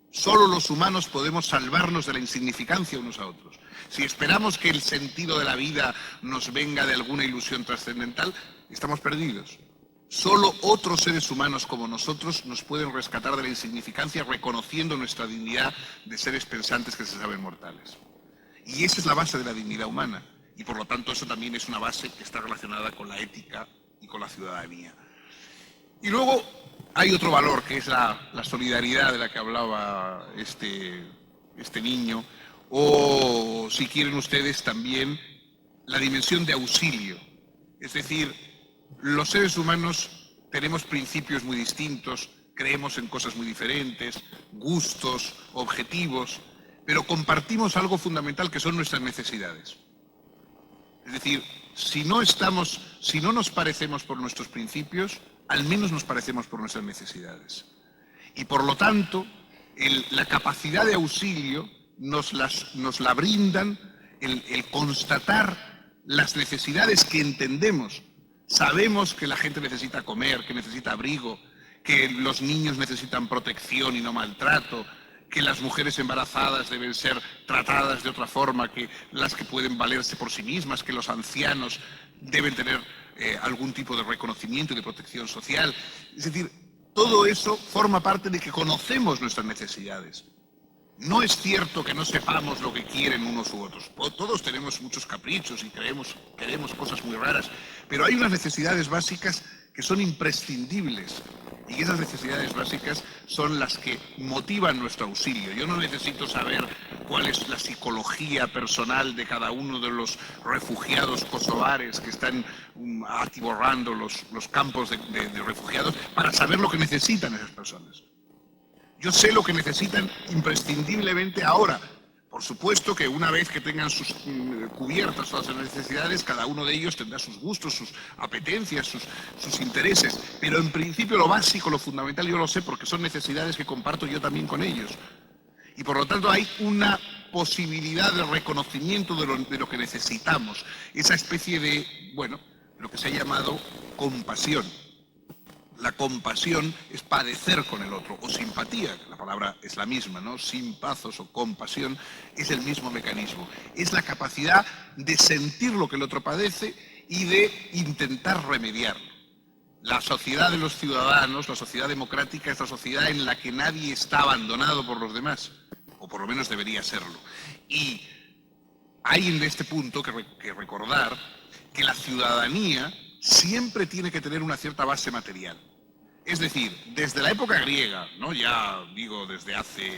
Solo los humanos podemos salvarnos de la insignificancia unos a otros. Si esperamos que el sentido de la vida nos venga de alguna ilusión trascendental, estamos perdidos. Solo otros seres humanos como nosotros nos pueden rescatar de la insignificancia reconociendo nuestra dignidad de seres pensantes que se saben mortales. Y esa es la base de la dignidad humana. Y por lo tanto eso también es una base que está relacionada con la ética y con la ciudadanía. Y luego hay otro valor, que es la solidaridad de la que hablaba este niño, o si quieren ustedes también la dimensión de auxilio. Es decir, los seres humanos tenemos principios muy distintos, creemos en cosas muy diferentes, gustos, objetivos, pero compartimos algo fundamental que son nuestras necesidades. Es decir, si no nos parecemos por nuestros principios, al menos nos parecemos por nuestras necesidades. Y por lo tanto, la capacidad de auxilio nos la brindan el constatar las necesidades que entendemos. Sabemos que la gente necesita comer, que necesita abrigo, que los niños necesitan protección y no maltrato, que las mujeres embarazadas deben ser tratadas de otra forma que las que pueden valerse por sí mismas, que los ancianos deben tener algún tipo de reconocimiento y de protección social. Es decir, todo eso forma parte de que conocemos nuestras necesidades. No es cierto que no sepamos lo que quieren unos u otros. Todos tenemos muchos caprichos y queremos cosas muy raras, pero hay unas necesidades básicas que son imprescindibles y esas necesidades básicas son las que motivan nuestro auxilio. Yo no necesito saber cuál es la psicología personal de cada uno de los refugiados kosovares que están atiborrando los campos de refugiados para saber lo que necesitan esas personas. Yo sé lo que necesitan imprescindiblemente ahora. Por supuesto que una vez que tengan sus cubiertas todas las necesidades, cada uno de ellos tendrá sus gustos, sus apetencias, sus intereses. Pero en principio lo básico, lo fundamental, yo lo sé porque son necesidades que comparto yo también con ellos. Y por lo tanto hay una posibilidad de reconocimiento de lo que necesitamos. Esa especie de, bueno, lo que se ha llamado compasión. La compasión es padecer con el otro, o simpatía, la palabra es la misma, ¿no? Simpazos o compasión es el mismo mecanismo. Es la capacidad de sentir lo que el otro padece y de intentar remediarlo. La sociedad de los ciudadanos, la sociedad democrática, es la sociedad en la que nadie está abandonado por los demás, o por lo menos debería serlo. Y hay en este punto que recordar que la ciudadanía siempre tiene que tener una cierta base material. Es decir, desde la época griega, no ya digo desde hace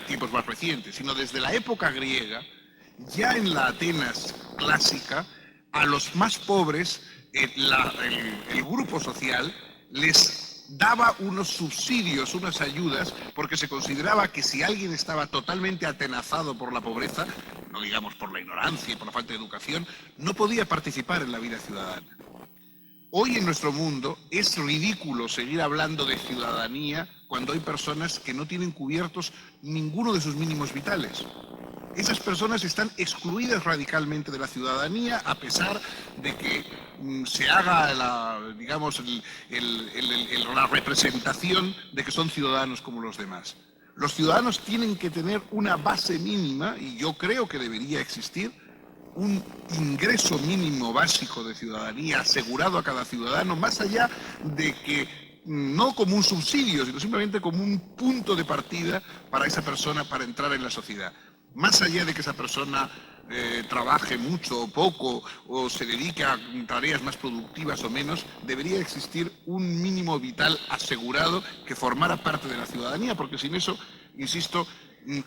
tiempos más recientes, sino desde la época griega, ya en la Atenas clásica, a los más pobres el grupo social les daba unos subsidios, unas ayudas, porque se consideraba que si alguien estaba totalmente atenazado por la pobreza, no digamos por la ignorancia y por la falta de educación, no podía participar en la vida ciudadana. Hoy en nuestro mundo es ridículo seguir hablando de ciudadanía cuando hay personas que no tienen cubiertos ninguno de sus mínimos vitales. Esas personas están excluidas radicalmente de la ciudadanía a pesar de que se haga la representación de que son ciudadanos como los demás. Los ciudadanos tienen que tener una base mínima, y yo creo que debería existir, un ingreso mínimo básico de ciudadanía asegurado a cada ciudadano, más allá de que no como un subsidio, sino simplemente como un punto de partida para esa persona para entrar en la sociedad. Más allá de que esa persona trabaje mucho o poco o se dedique a tareas más productivas o menos, debería existir un mínimo vital asegurado que formara parte de la ciudadanía, porque sin eso, insisto,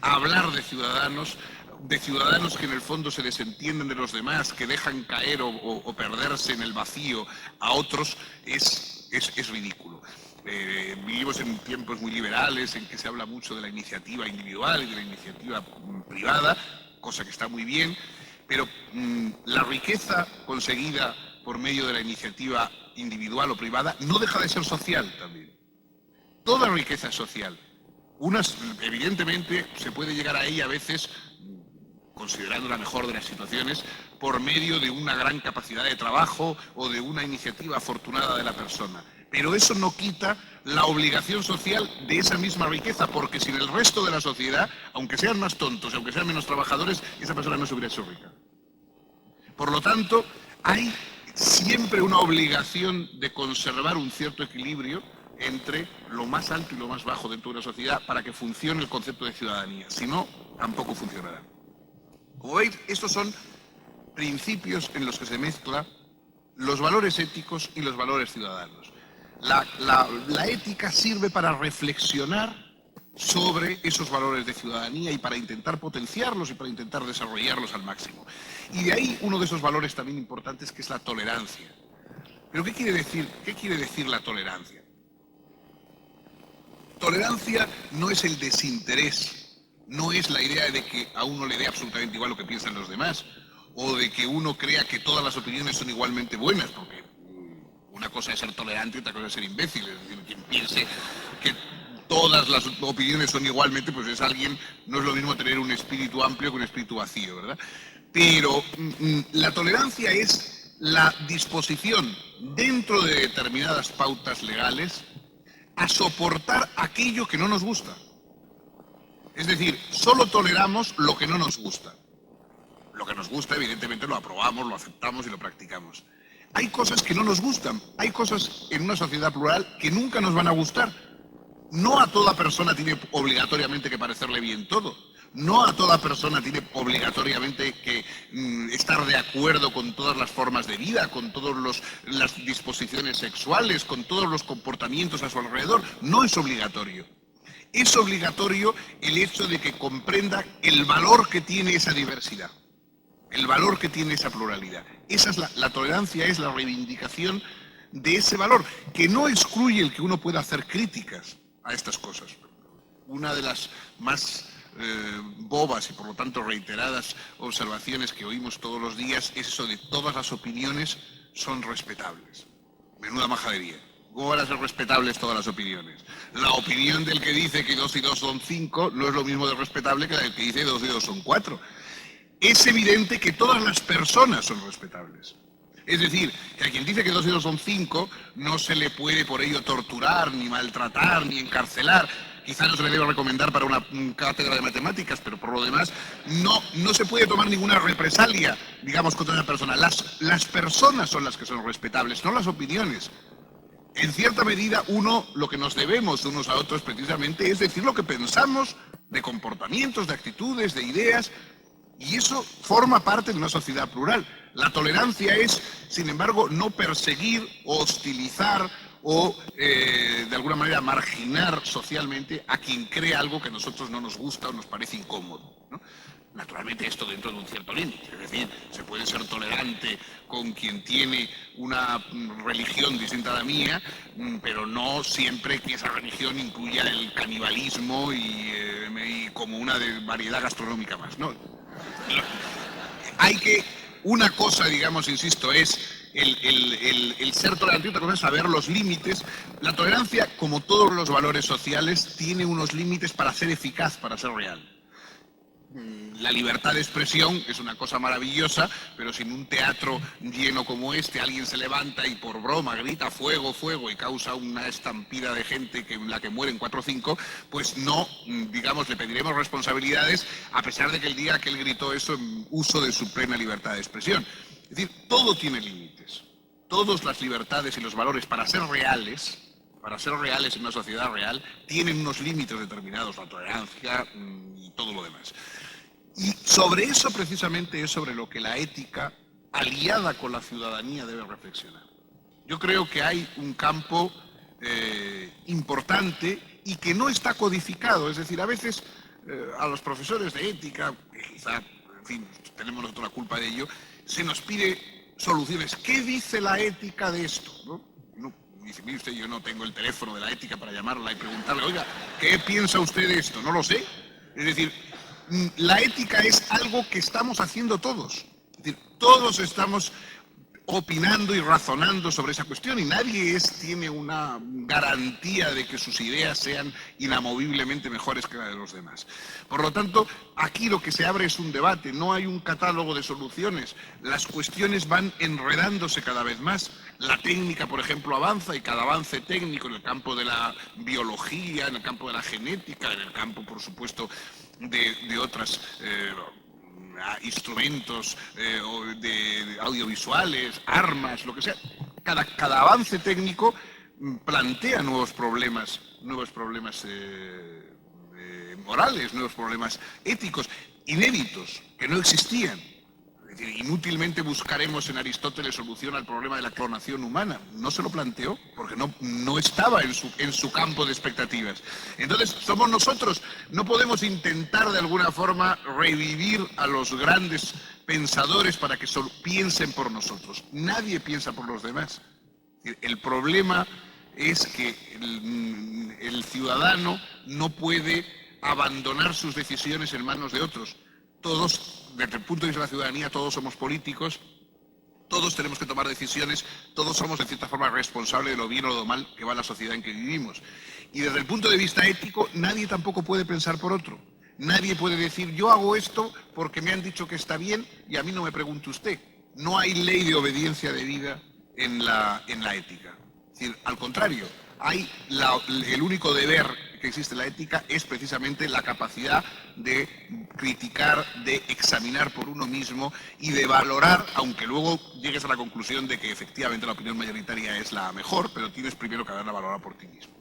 hablar de ciudadanos que en el fondo se desentienden de los demás, que dejan caer o perderse en el vacío a otros, es ridículo. Vivimos en tiempos muy liberales en que se habla mucho de la iniciativa individual y de la iniciativa privada, cosa que está muy bien, pero la riqueza conseguida por medio de la iniciativa individual o privada no deja de ser social también. Toda riqueza es social. Evidentemente, se puede llegar a ella a veces, considerando la mejor de las situaciones, por medio de una gran capacidad de trabajo o de una iniciativa afortunada de la persona. Pero eso no quita la obligación social de esa misma riqueza, porque sin el resto de la sociedad, aunque sean más tontos, aunque sean menos trabajadores, esa persona no se hubiera hecho rica. Por lo tanto, hay siempre una obligación de conservar un cierto equilibrio entre lo más alto y lo más bajo dentro de una sociedad para que funcione el concepto de ciudadanía. Si no, tampoco funcionará. Como veis, estos son principios en los que se mezclan los valores éticos y los valores ciudadanos. La ética sirve para reflexionar sobre esos valores de ciudadanía y para intentar potenciarlos y para intentar desarrollarlos al máximo. Y de ahí uno de esos valores también importantes, que es la tolerancia. ¿Pero qué quiere decir la tolerancia? Tolerancia no es el desinterés, no es la idea de que a uno le dé absolutamente igual lo que piensan los demás, o de que uno crea que todas las opiniones son igualmente buenas, porque una cosa es ser tolerante y otra cosa es ser imbécil. Es decir, quien piense que todas las opiniones son igualmente, pues es alguien, no es lo mismo tener un espíritu amplio que un espíritu vacío, ¿verdad? Pero la tolerancia es la disposición, dentro de determinadas pautas legales, a soportar aquello que no nos gusta. Es decir, solo toleramos lo que no nos gusta. Lo que nos gusta, evidentemente, lo aprobamos, lo aceptamos y lo practicamos. Hay cosas que no nos gustan, hay cosas en una sociedad plural que nunca nos van a gustar. No a toda persona tiene obligatoriamente que parecerle bien todo. No a toda persona tiene obligatoriamente que estar de acuerdo con todas las formas de vida, con todas las disposiciones sexuales, con todos los comportamientos a su alrededor. No es obligatorio. Es obligatorio el hecho de que comprenda el valor que tiene esa diversidad, el valor que tiene esa pluralidad. Esa es la tolerancia, es la reivindicación de ese valor, que no excluye el que uno pueda hacer críticas a estas cosas. Una de las más bobas y por lo tanto reiteradas observaciones que oímos todos los días es eso de todas las opiniones son respetables. Menuda majadería. ¿Cómo van a ser respetables todas las opiniones? La opinión del que dice que 2 y 2 son 5 no es lo mismo de respetable que la del que dice que 2 y 2 son 4. Es evidente que todas las personas son respetables. Es decir, que a quien dice que 2 y 2 son 5 no se le puede por ello torturar, ni maltratar, ni encarcelar. Quizá no se le debe recomendar para una cátedra de matemáticas, pero por lo demás no se puede tomar ninguna represalia, digamos, contra una persona. Las personas son las que son respetables, no las opiniones. En cierta medida, lo que nos debemos unos a otros precisamente es decir lo que pensamos de comportamientos, de actitudes, de ideas, y eso forma parte de una sociedad plural. La tolerancia es, sin embargo, no perseguir o hostilizar o, de alguna manera, marginar socialmente a quien cree algo que a nosotros no nos gusta o nos parece incómodo, ¿no? Naturalmente esto dentro de un cierto límite, es decir, se puede ser tolerante con quien tiene una religión distinta a la mía, pero no siempre que esa religión incluya el canibalismo y como una variedad gastronómica más, ¿no? Una cosa, digamos, insisto, es el ser tolerante, otra cosa es saber los límites. La tolerancia, como todos los valores sociales, tiene unos límites para ser eficaz, para ser real. La libertad de expresión es una cosa maravillosa, pero si en un teatro lleno como este alguien se levanta y por broma grita fuego, fuego y causa una estampida de gente en la que mueren 4 o 5, pues no, digamos, le pediremos responsabilidades a pesar de que él diga que él gritó eso en uso de su plena libertad de expresión. Es decir, todo tiene límites. Todas las libertades y los valores para ser reales en una sociedad real, tienen unos límites determinados, la tolerancia y todo lo demás. Y sobre eso precisamente es sobre lo que la ética, aliada con la ciudadanía, debe reflexionar. Yo creo que hay un campo importante y que no está codificado. Es decir, a veces a los profesores de ética, que quizá, en fin, tenemos nosotros la culpa de ello, se nos pide soluciones. ¿Qué dice la ética de esto? ¿No? Dice, mire usted, yo no tengo el teléfono de la ética para llamarla y preguntarle, oiga, ¿qué piensa usted de esto? No lo sé. Es decir, la ética es algo que estamos haciendo todos. Es decir, todos estamos opinando y razonando sobre esa cuestión y nadie tiene una garantía de que sus ideas sean inamoviblemente mejores que la de los demás. Por lo tanto, aquí lo que se abre es un debate, no hay un catálogo de soluciones. Las cuestiones van enredándose cada vez más. La técnica, por ejemplo, avanza y cada avance técnico en el campo de la biología, en el campo de la genética, en el campo, por supuesto, de otras instrumentos de audiovisuales, armas, lo que sea. Cada avance técnico plantea nuevos problemas morales, nuevos problemas éticos, inéditos, que no existían. Es decir, inútilmente buscaremos en Aristóteles solución al problema de la clonación humana. No se lo planteó porque no estaba en su campo de expectativas. Entonces, somos nosotros. No podemos intentar de alguna forma revivir a los grandes pensadores para que solo piensen por nosotros. Nadie piensa por los demás. El problema es que el ciudadano no puede abandonar sus decisiones en manos de otros. Todos, desde el punto de vista de la ciudadanía, todos somos políticos, todos tenemos que tomar decisiones, todos somos en cierta forma responsables de lo bien o lo mal que va la sociedad en que vivimos. Y desde el punto de vista ético, nadie tampoco puede pensar por otro. Nadie puede decir, yo hago esto porque me han dicho que está bien y a mí no me pregunte usted. No hay ley de obediencia debida en la ética. Es decir, al contrario, hay el único deber que existe la ética es precisamente la capacidad de criticar, de examinar por uno mismo y de valorar, aunque luego llegues a la conclusión de que efectivamente la opinión mayoritaria es la mejor, pero tienes primero que darla a valorar por ti mismo.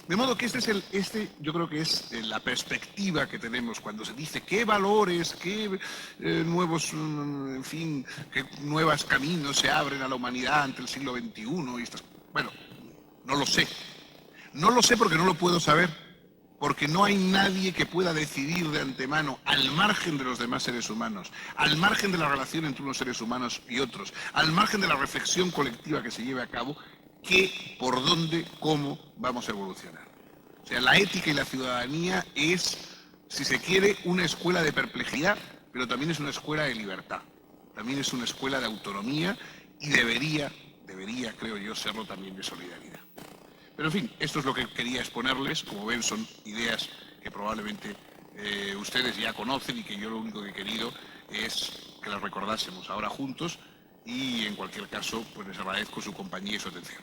De modo que yo creo que es la perspectiva que tenemos cuando se dice qué valores, qué nuevos, en fin, qué nuevos caminos se abren a la humanidad ante el siglo XXI. Bueno, no lo sé. No lo sé porque no lo puedo saber. Porque no hay nadie que pueda decidir de antemano, al margen de los demás seres humanos, al margen de la relación entre unos seres humanos y otros, al margen de la reflexión colectiva que se lleve a cabo, qué, por dónde, cómo vamos a evolucionar. O sea, la ética y la ciudadanía es, si se quiere, una escuela de perplejidad, pero también es una escuela de libertad, también es una escuela de autonomía y debería, creo yo, serlo también de solidaridad. Pero en fin, esto es lo que quería exponerles. Como ven, son ideas que probablemente ustedes ya conocen y que yo lo único que he querido es que las recordásemos ahora juntos y en cualquier caso, pues les agradezco su compañía y su atención.